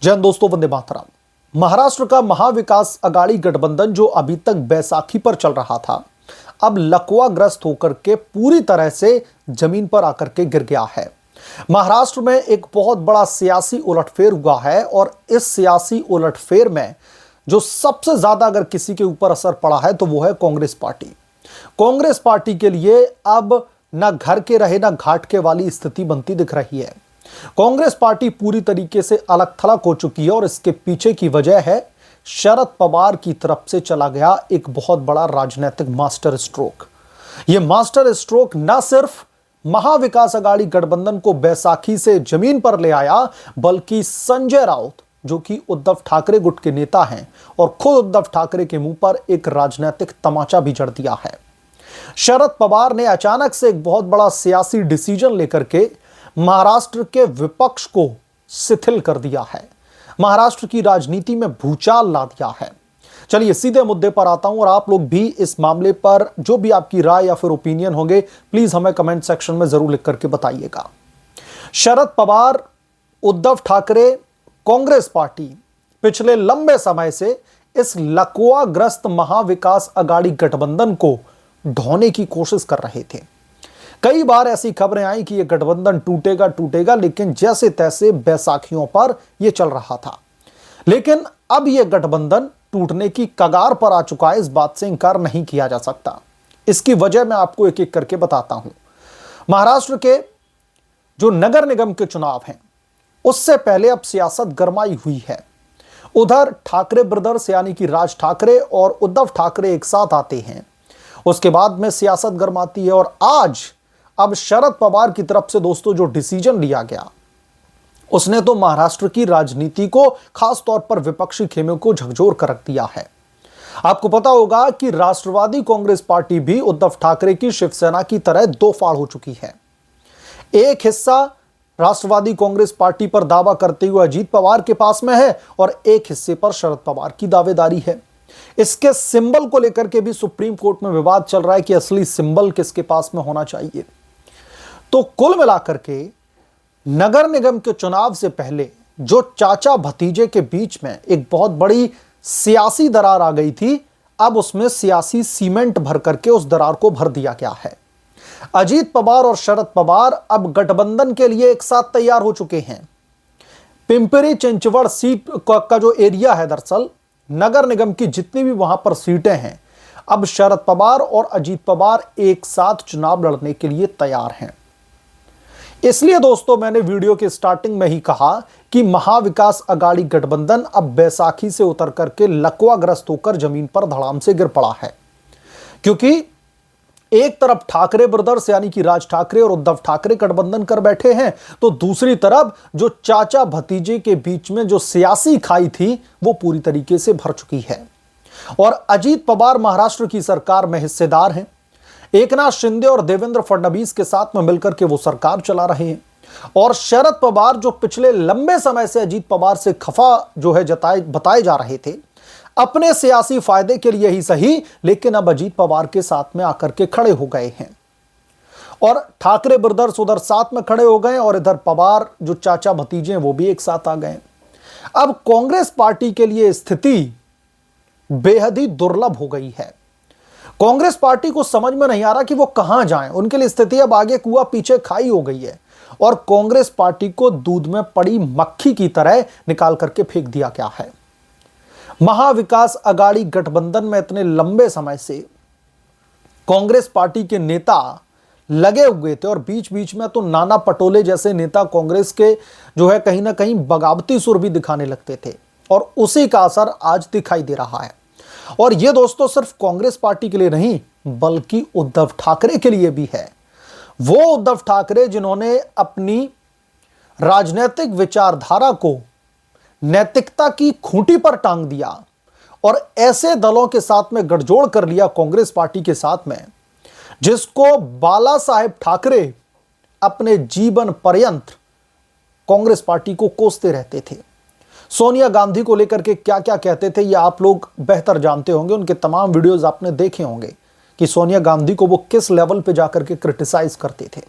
जय हिंद दोस्तों, वंदे मातरम। महाराष्ट्र का महाविकास अघाड़ी गठबंधन जो अभी तक बैसाखी पर चल रहा था, अब लकवाग्रस्त होकर के पूरी तरह से जमीन पर आकर के गिर गया है। महाराष्ट्र में एक बहुत बड़ा सियासी उलटफेर हुआ है और इस सियासी उलटफेर में जो सबसे ज्यादा अगर किसी के ऊपर असर पड़ा है तो वो है कांग्रेस पार्टी। कांग्रेस पार्टी के लिए अब ना घर के रहे ना घाट के वाली स्थिति बनती दिख रही है। कांग्रेस पार्टी पूरी तरीके से अलग थलग हो चुकी है और इसके पीछे की वजह है शरद पवार की तरफ से चला गया एक बहुत बड़ा राजनीतिक मास्टर स्ट्रोक। यह मास्टर स्ट्रोक न सिर्फ महाविकास अघाड़ी गठबंधन को बैसाखी से जमीन पर ले आया, बल्कि संजय राउत जो कि उद्धव ठाकरे गुट के नेता हैं और खुद उद्धव ठाकरे के मुंह पर एक राजनीतिक तमाचा भी जड़ दिया है। शरद पवार ने अचानक से एक बहुत बड़ा सियासी डिसीजन लेकर के महाराष्ट्र के विपक्ष को शिथिल कर दिया है, महाराष्ट्र की राजनीति में भूचाल ला दिया है। चलिए सीधे मुद्दे पर आता हूं और आप लोग भी इस मामले पर जो भी आपकी राय या फिर ओपिनियन होंगे प्लीज हमें कमेंट सेक्शन में जरूर लिख करके बताइएगा। शरद पवार, उद्धव ठाकरे, कांग्रेस पार्टी पिछले लंबे समय से इस लकवाग्रस्त महाविकास अघाड़ी गठबंधन को ढोने की कोशिश कर रहे थे। कई बार ऐसी खबरें आई कि यह गठबंधन टूटेगा, लेकिन जैसे तैसे बैसाखियों पर यह चल रहा था। लेकिन अब यह गठबंधन टूटने की कगार पर आ चुका है, इस बात से इंकार नहीं किया जा सकता। इसकी वजह मैं आपको एक एक करके बताता हूं। महाराष्ट्र के जो नगर निगम के चुनाव हैं, उससे पहले अब सियासत गरमाई हुई है। उधर ठाकरे ब्रदर्स यानी कि राज ठाकरे और उद्धव ठाकरे एक साथ आते हैं, उसके बाद में सियासत गरमाती है। और आज अब शरद पवार की तरफ से दोस्तों जो डिसीजन लिया गया, उसने तो महाराष्ट्र की राजनीति को, खास तौर पर विपक्षी खेमे को झकझोर कर रख दिया है। आपको पता होगा कि राष्ट्रवादी कांग्रेस पार्टी भी उद्धव ठाकरे की शिवसेना की तरह दो फाड़ हो चुकी है। एक हिस्सा राष्ट्रवादी कांग्रेस पार्टी पर दावा करते हुए अजीत पवार के पास में है और एक हिस्से पर शरद पवार की दावेदारी है। इसके सिंबल को लेकर के भी सुप्रीम कोर्ट में विवाद चल रहा है कि असली सिंबल किसके पास में होना चाहिए। तो कुल मिलाकर के नगर निगम के चुनाव से पहले जो चाचा भतीजे के बीच में एक बहुत बड़ी सियासी दरार आ गई थी, अब उसमें सियासी सीमेंट भर करके उस दरार को भर दिया गया है। अजीत पवार और शरद पवार अब गठबंधन के लिए एक साथ तैयार हो चुके हैं। पिंपरी चिंचवड़ सीट का जो एरिया है, दरअसल नगर निगम की जितनी भी वहां पर सीटें हैं, अब शरद पवार और अजीत पवार एक साथ चुनाव लड़ने के लिए तैयार हैं। इसलिए दोस्तों मैंने वीडियो के स्टार्टिंग में ही कहा कि महाविकास अघाड़ी गठबंधन अब बैसाखी से उतर करके लकवाग्रस्त होकर जमीन पर धड़ाम से गिर पड़ा है। क्योंकि एक तरफ ठाकरे ब्रदर्स यानी कि राज ठाकरे और उद्धव ठाकरे गठबंधन कर बैठे हैं, तो दूसरी तरफ जो चाचा भतीजे के बीच में जो सियासी खाई थी वो पूरी तरीके से भर चुकी है। और अजीत पवार महाराष्ट्र की सरकार में हिस्सेदार हैं। एकनाथ शिंदे और देवेंद्र फडणवीस के साथ में मिलकर के वो सरकार चला रहे हैं। और शरद पवार जो पिछले लंबे समय से अजीत पवार से खफा जो है बताए जा रहे थे, अपने सियासी फायदे के लिए ही सही, लेकिन अब अजीत पवार के साथ में आकर के खड़े हो गए हैं। और ठाकरे ब्रदर्स उधर साथ में खड़े हो गए और इधर पवार जो चाचा भतीजे हैं वो भी एक साथ आ गए। अब कांग्रेस पार्टी के लिए स्थिति बेहद ही दुर्लभ हो गई है। कांग्रेस पार्टी को समझ में नहीं आ रहा कि वो कहां जाएं। उनके लिए स्थिति अब आगे कुआं पीछे खाई हो गई है और कांग्रेस पार्टी को दूध में पड़ी मक्खी की तरह निकाल करके फेंक दिया गया है। महाविकास अघाड़ी गठबंधन में इतने लंबे समय से कांग्रेस पार्टी के नेता लगे हुए थे और बीच बीच में तो नाना पटोले जैसे नेता कांग्रेस के जो है कहीं ना कहीं बगावती सुर भी दिखाने लगते थे, और उसी का असर आज दिखाई दे रहा है। और यह दोस्तों सिर्फ कांग्रेस पार्टी के लिए नहीं, बल्कि उद्धव ठाकरे के लिए भी है। वो उद्धव ठाकरे जिन्होंने अपनी राजनीतिक विचारधारा को नैतिकता की खूंटी पर टांग दिया और ऐसे दलों के साथ में गठजोड़ कर लिया कांग्रेस पार्टी के साथ में, जिसको बाला साहेब ठाकरे अपने जीवन पर्यंत कांग्रेस पार्टी को कोसते रहते थे। सोनिया गांधी को लेकर के क्या क्या कहते थे ये आप लोग बेहतर जानते होंगे, उनके तमाम वीडियोस आपने देखे होंगे कि सोनिया गांधी को वो किस लेवल पे जाकर के क्रिटिसाइज करते थे।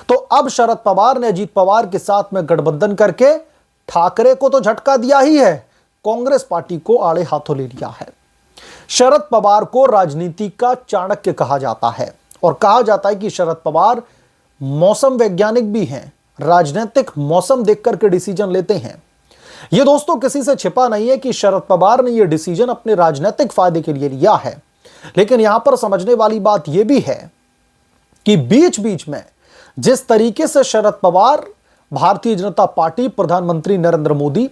तो अब शरद पवार ने अजीत पवार के साथ में गठबंधन करके ठाकरे को तो झटका दिया ही है, कांग्रेस पार्टी को आड़े हाथों ले लिया है। शरद पवार को राजनीति का चाणक्य कहा जाता है और कहा जाता है कि शरद पवार मौसम वैज्ञानिक भी हैं, राजनीतिक मौसम देख करके डिसीजन लेते हैं। यह दोस्तों किसी से छिपा नहीं है कि शरद पवार ने यह डिसीजन अपने राजनीतिक फायदे के लिए लिया है। लेकिन यहां पर समझने वाली बात यह भी है कि बीच बीच में जिस तरीके से शरद पवार भारतीय जनता पार्टी, प्रधानमंत्री नरेंद्र मोदी,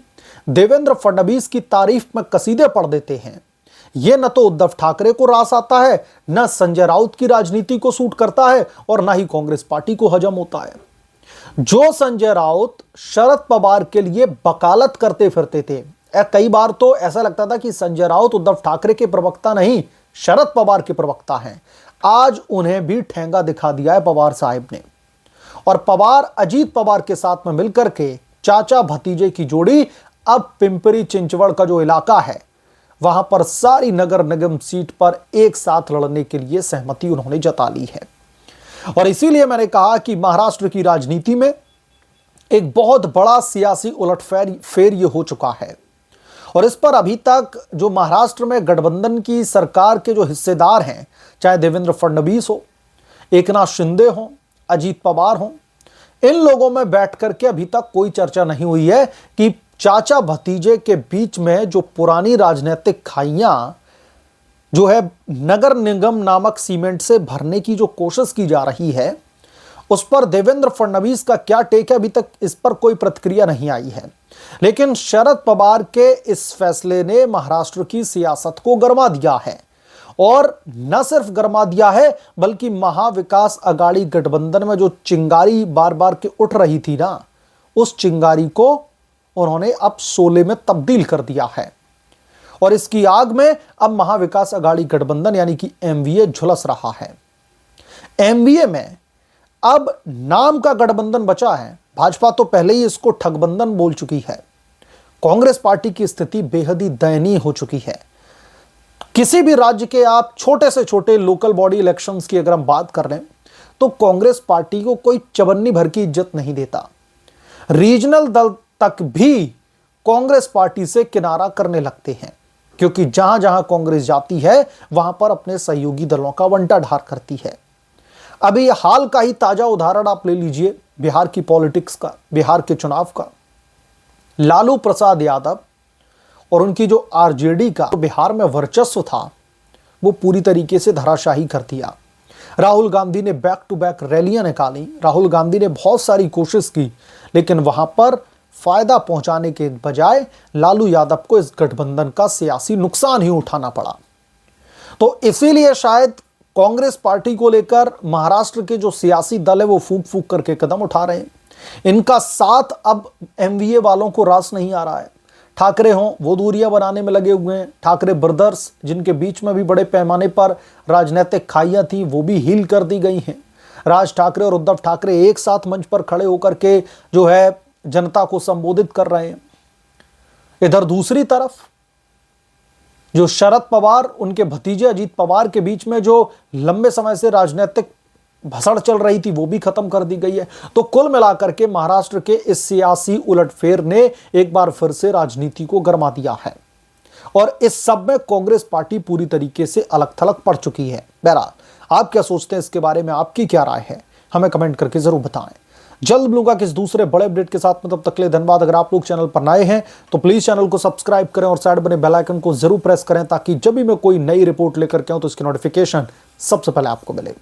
देवेंद्र फडणवीस की तारीफ में कसीदे पढ़ देते हैं, यह न तो उद्धव ठाकरे को रास आता है, न संजय राउत की राजनीति को सूट करता है और न ही कांग्रेस पार्टी को हजम होता है। जो संजय राउत शरद पवार के लिए वकालत करते फिरते थे, कई बार तो ऐसा लगता था कि संजय राउत उद्धव ठाकरे के प्रवक्ता नहीं, शरद पवार के प्रवक्ता हैं। आज उन्हें भी ठेंगा दिखा दिया है पवार साहब ने। और पवार अजीत पवार के साथ में मिलकर के चाचा भतीजे की जोड़ी अब पिंपरी चिंचवड़ का जो इलाका है वहां पर सारी नगर निगम सीट पर एक साथ लड़ने के लिए सहमति उन्होंने जता ली है। और इसीलिए मैंने कहा कि महाराष्ट्र की राजनीति में एक बहुत बड़ा सियासी उलटफेर ये हो चुका है। और इस पर अभी तक जो महाराष्ट्र में गठबंधन की सरकार के जो हिस्सेदार हैं, चाहे देवेंद्र फडणवीस हो, एकनाथ शिंदे हो, अजीत पवार हो, इन लोगों में बैठ करके अभी तक कोई चर्चा नहीं हुई है कि चाचा भतीजे के बीच में जो पुरानी राजनीतिक खाइयां जो है नगर निगम नामक सीमेंट से भरने की जो कोशिश की जा रही है, उस पर देवेंद्र फडणवीस का क्या टेक है, अभी तक इस पर कोई प्रतिक्रिया नहीं आई है। लेकिन शरद पवार के इस फैसले ने महाराष्ट्र की सियासत को गरमा दिया है। और न सिर्फ गरमा दिया है बल्कि महाविकास अघाड़ी गठबंधन में जो चिंगारी बार बार के उठ रही थी ना, उस चिंगारी को उन्होंने अब शोले में तब्दील कर दिया है। और इसकी आग में अब महाविकास अघाड़ी गठबंधन यानी कि एमवीए झुलस रहा है। एमवीए में अब नाम का गठबंधन बचा है। भाजपा तो पहले ही इसको ठगबंधन बोल चुकी है। कांग्रेस पार्टी की स्थिति बेहद ही दयनीय हो चुकी है। किसी भी राज्य के आप छोटे से छोटे लोकल बॉडी इलेक्शंस की अगर हम बात कर लें तो कांग्रेस पार्टी को कोई चवन्नी भर की इज्जत नहीं देता। रीजनल दल तक भी कांग्रेस पार्टी से किनारा करने लगते हैं, क्योंकि जहां जहां कांग्रेस जाती है वहां पर अपने सहयोगी दलों का वंटा ढार करती है। अभी हाल का ही ताजा उदाहरण आप ले लीजिए बिहार की पॉलिटिक्स का, बिहार के चुनाव का। लालू प्रसाद यादव और उनकी जो आरजेडी का बिहार में वर्चस्व था वो पूरी तरीके से धराशाही कर दिया। राहुल गांधी ने बैक टू बैक रैलियां निकाली, राहुल गांधी ने बहुत सारी कोशिश की, लेकिन वहां पर फायदा पहुंचाने के बजाय लालू यादव को इस गठबंधन का सियासी नुकसान ही उठाना पड़ा। तो इसीलिए शायद कांग्रेस पार्टी को लेकर महाराष्ट्र के जो सियासी दल है वो फूंक फूंक करके कदम उठा रहे हैं। इनका साथ अब एमवीए वालों को रास नहीं आ रहा है। ठाकरे हों वो दूरियां बनाने में लगे हुए हैं। ठाकरे ब्रदर्स जिनके बीच में भी बड़े पैमाने पर राजनीतिक खाइयां थी वो भी हील कर दी गई हैं। राज ठाकरे और उद्धव ठाकरे एक साथ मंच पर खड़े होकर के जो है जनता को संबोधित कर रहे हैं। इधर दूसरी तरफ जो शरद पवार उनके भतीजे अजीत पवार के बीच में जो लंबे समय से राजनीतिक भसड़ चल रही थी वो भी खत्म कर दी गई है। तो कुल मिलाकर के महाराष्ट्र के इस सियासी उलटफेर ने एक बार फिर से राजनीति को गरमा दिया है और इस सब में कांग्रेस पार्टी पूरी तरीके से अलग थलग पड़ चुकी है। बहरहाल आप क्या सोचते हैं इसके बारे में, आपकी क्या राय है, हमें कमेंट करके जरूर बताएं। जल्द मिलूंगा किस दूसरे बड़े अपडेट के साथ में, तब तक के लिए धन्यवाद। अगर आप लोग चैनल पर नए हैं तो प्लीज चैनल को सब्सक्राइब करें और साइड बने बेल आइकन को जरूर प्रेस करें ताकि जब भी मैं कोई नई रिपोर्ट लेकर के आऊं तो इसकी नोटिफिकेशन सबसे पहले आपको मिले।